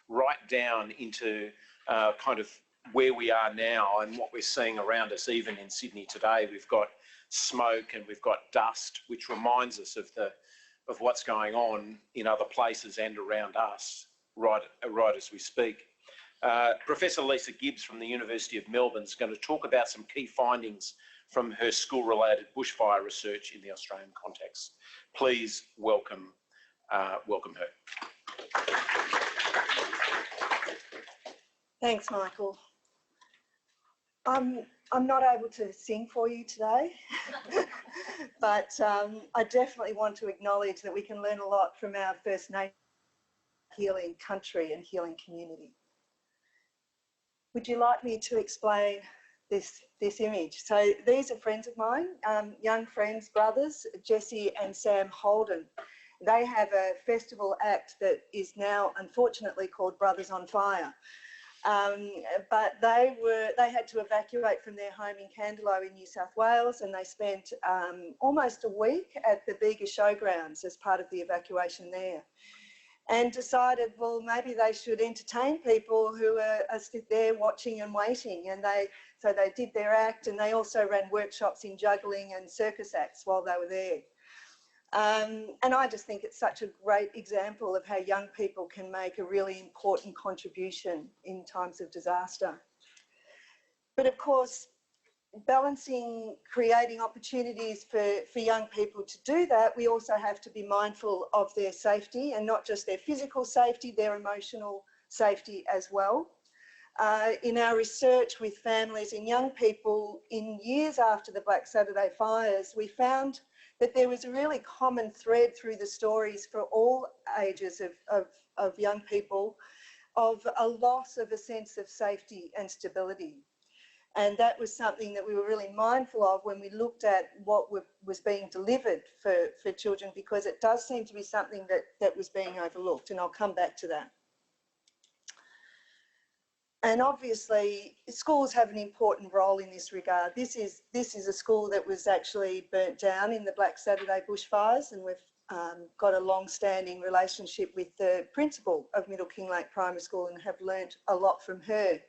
right down into kind of where we are now and what we're seeing around us. Even in Sydney today, we've got smoke and we've got dust, which reminds us of what's going on in other places and around us right as we speak. Professor Lisa Gibbs from the University of Melbourne is going to talk about some key findings from her school-related bushfire research in the Australian context. Please welcome her. Thanks, Michael. I'm not able to sing for you today, but I definitely want to acknowledge that we can learn a lot from our First Nation healing country and healing community. Would you like me to explain this image? So these are friends of mine, young friends, brothers, Jesse and Sam Holden. They have a festival act that is now unfortunately called Brothers on Fire. But they had to evacuate from their home in Candelo in New South Wales, and they spent almost a week at the Bega Showgrounds as part of the evacuation there, and decided, well, maybe they should entertain people who are there watching and waiting. And so they did their act, and they also ran workshops in juggling and circus acts while they were there. And I just think it's such a great example of how young people can make a really important contribution in times of disaster. But of course, balancing creating opportunities for young people to do that, we also have to be mindful of their safety, and not just their physical safety, their emotional safety as well. In our research with families and young people in years after the Black Saturday fires, we found that there was a really common thread through the stories for all ages of young people of a loss of a sense of safety and stability. And that was something that we were really mindful of when we looked at what was being delivered for children, because it does seem to be something that was being overlooked, and I'll come back to that. And obviously, schools have an important role in this regard. This is a school that was actually burnt down in the Black Saturday bushfires, and we've got a long-standing relationship with the principal of Middle Kinglake Primary School and have learnt a lot from her.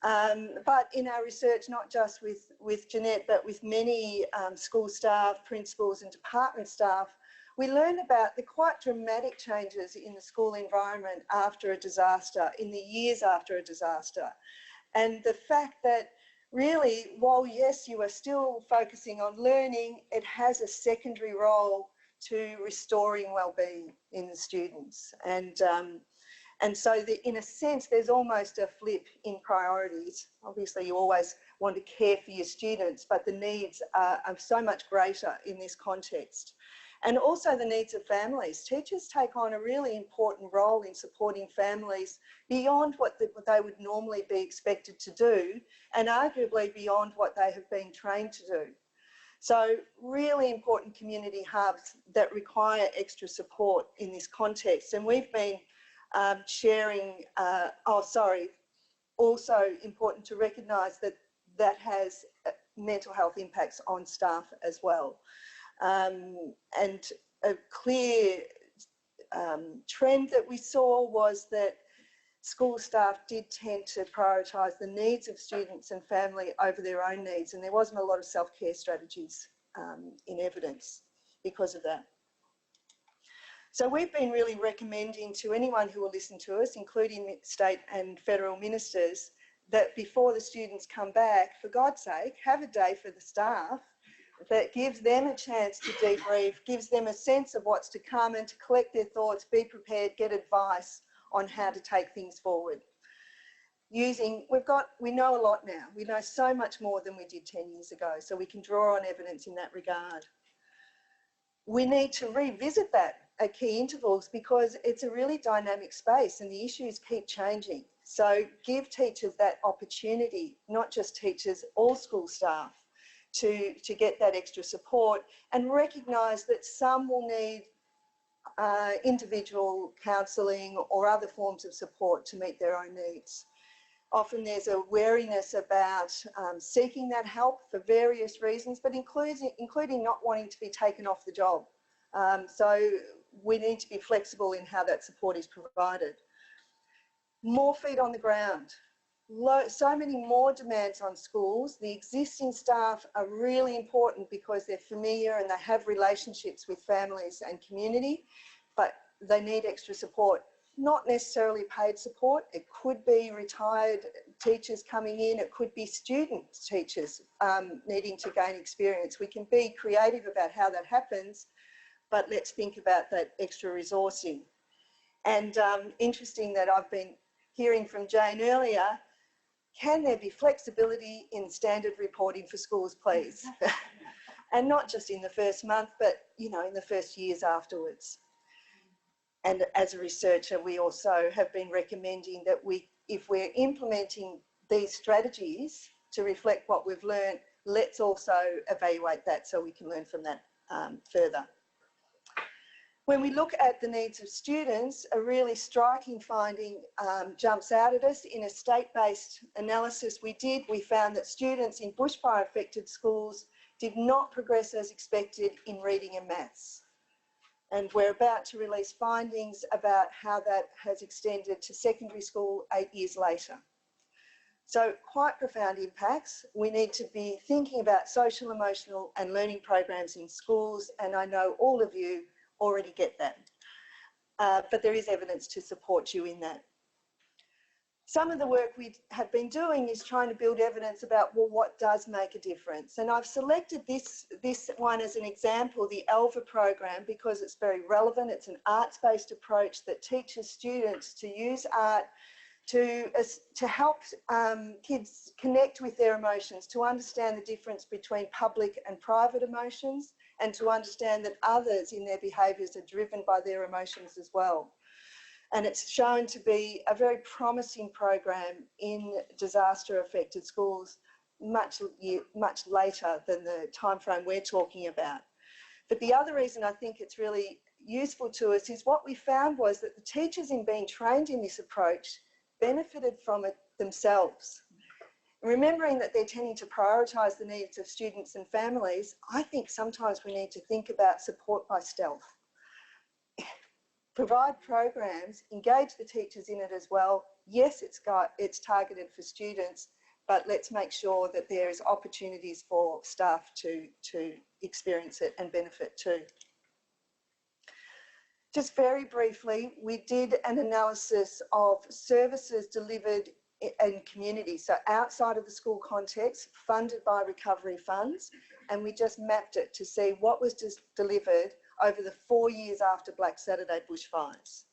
But in our research, not just with Jeanette, but with many school staff, principals and department staff, we learned about the quite dramatic changes in the school environment after a disaster, in the years after a disaster. And the fact that really, while yes, you are still focusing on learning, it has a secondary role to restoring well-being in the students. And so in a sense, there's almost a flip in priorities. Obviously, you always want to care for your students, but the needs are so much greater in this context. And also the needs of families. Teachers take on a really important role in supporting families beyond what they would normally be expected to do, and arguably beyond what they have been trained to do. So really important community hubs that require extra support in this context. And we've been sharing, also important to recognise that has mental health impacts on staff as well. And a clear trend that we saw was that school staff did tend to prioritise the needs of students and family over their own needs, and there wasn't a lot of self-care strategies in evidence because of that. So we've been really recommending to anyone who will listen to us, including state and federal ministers, that before the students come back, for God's sake, have a day for the staff that gives them a chance to debrief, gives them a sense of what's to come and to collect their thoughts, be prepared, get advice on how to take things forward. We know a lot now. We know so much more than we did 10 years ago, so we can draw on evidence in that regard. We need to revisit that at key intervals because it's a really dynamic space and the issues keep changing. So give teachers that opportunity, not just teachers, all school staff, to get that extra support, and recognise that some will need individual counselling or other forms of support to meet their own needs. Often there's a wariness about seeking that help for various reasons, but including not wanting to be taken off the job. So we need to be flexible in how that support is provided. More feet on the ground. So many more demands on schools. The existing staff are really important because they're familiar and they have relationships with families and community, but they need extra support. Not necessarily paid support. It could be retired teachers coming in. It could be student teachers needing to gain experience. We can be creative about how that happens, but let's think about that extra resourcing. And interesting that I've been hearing from Jane earlier, can there be flexibility in standard reporting for schools, please? And not just in the first month, but, you know, in the first years afterwards. And as a researcher, we also have been recommending that if we're implementing these strategies to reflect what we've learned, let's also evaluate that so we can learn from that further. When we look at the needs of students, a really striking finding jumps out at us. In a state-based analysis we did, we found that students in bushfire-affected schools did not progress as expected in reading and maths. And we're about to release findings about how that has extended to secondary school 8 years later. So quite profound impacts. We need to be thinking about social, emotional and learning programs in schools, and I know all of you already get that. But there is evidence to support you in that. Some of the work we have been doing is trying to build evidence about, well, what does make a difference? And I've selected this one as an example, the ALVA program, because it's very relevant. It's an arts-based approach that teaches students to use art to help kids connect with their emotions, to understand the difference between public and private emotions, and to understand that others in their behaviours are driven by their emotions as well. And it's shown to be a very promising program in disaster-affected schools much later than the timeframe we're talking about. But the other reason I think it's really useful to us is what we found was that the teachers in being trained in this approach benefited from it themselves. Remembering that they're tending to prioritise the needs of students and families, I think sometimes we need to think about support by stealth. Provide programs, engage the teachers in it as well. Yes, it's targeted for students, but let's make sure that there is opportunities for staff to experience it and benefit too. Just very briefly, we did an analysis of services delivered in community, so outside of the school context, funded by recovery funds, and we just mapped it to see what was just delivered over the 4 years after Black Saturday bushfires.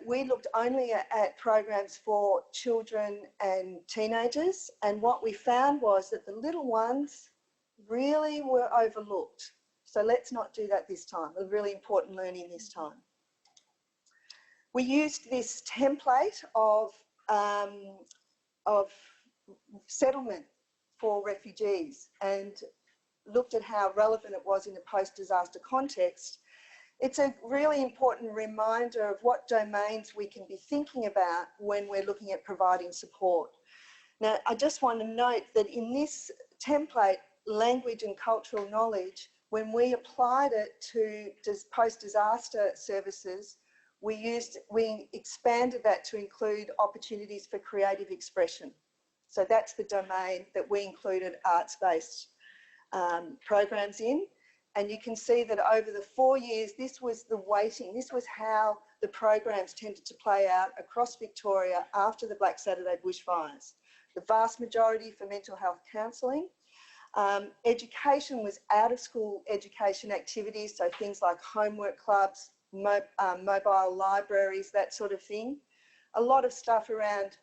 We looked only at programs for children and teenagers, and what we found was that the little ones really were overlooked. So let's not do that this time. A really important learning this time. We used this template of settlement for refugees and looked at how relevant it was in a post-disaster context. It's a really important reminder of what domains we can be thinking about when we're looking at providing support. Now, I just want to note that in this template, language and cultural knowledge, when we applied it to post-disaster services, we expanded that to include opportunities for creative expression. So that's the domain that we included arts-based programs in. And you can see that over the 4 years, this was the weighting, this was how the programs tended to play out across Victoria after the Black Saturday bushfires. The vast majority for mental health counselling. Education was out of school education activities, so things like homework clubs, mobile libraries, that sort of thing. A lot of stuff around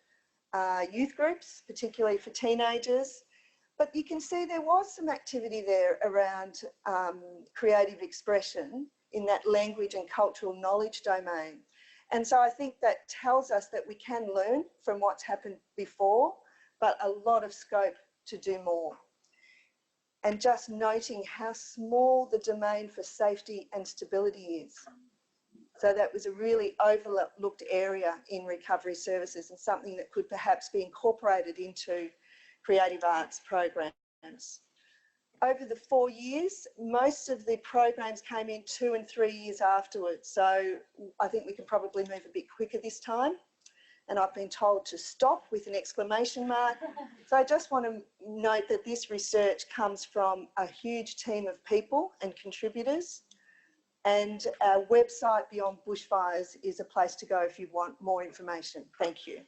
youth groups, particularly for teenagers. But you can see there was some activity there around creative expression in that language and cultural knowledge domain. And so I think that tells us that we can learn from what's happened before, but a lot of scope to do more. And just noting how small the domain for safety and stability is. So that was a really overlooked area in recovery services and something that could perhaps be incorporated into creative arts programs. over the 4 years, most of the programs came in 2 and 3 years afterwards. So I think we can probably move a bit quicker this time. And I've been told to stop with an exclamation mark. So I just want to note that this research comes from a huge team of people and contributors. And our website, Beyond Bushfires, is a place to go if you want more information. Thank you.